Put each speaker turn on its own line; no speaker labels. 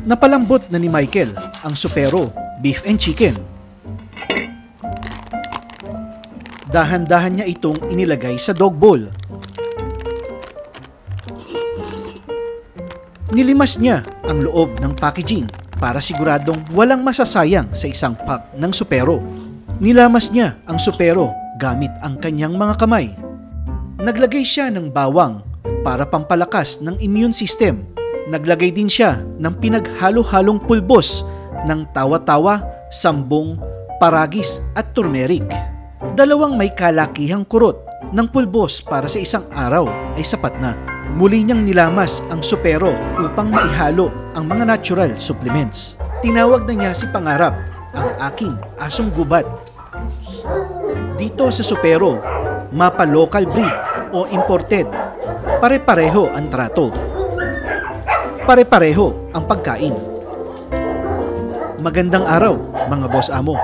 Napalambot na ni Michael ang Supero Beef and Chicken. Dahan-dahan niya itong inilagay sa dog bowl. Nilimas niya ang loob ng packaging para siguradong walang masasayang sa isang pack ng Supero. Nilamas niya ang Supero gamit ang kanyang mga kamay. Naglagay siya ng bawang para pampalakas ng immune system. Naglagay din siya ng pinaghalo-halong pulbos ng tawa-tawa, sambong, paragis at turmeric. 2 may kalakihang kurot ng pulbos para sa isang araw ay sapat na. Muli niyang nilamas ang Supero upang maihalo ang mga natural supplements. Tinawag na niya si Pangarap, ang aking asong gubat. Dito sa Supero, mapa local breed o imported, pare-pareho ang trato. Pare-pareho ang pagkain. Magandang araw, mga boss amo.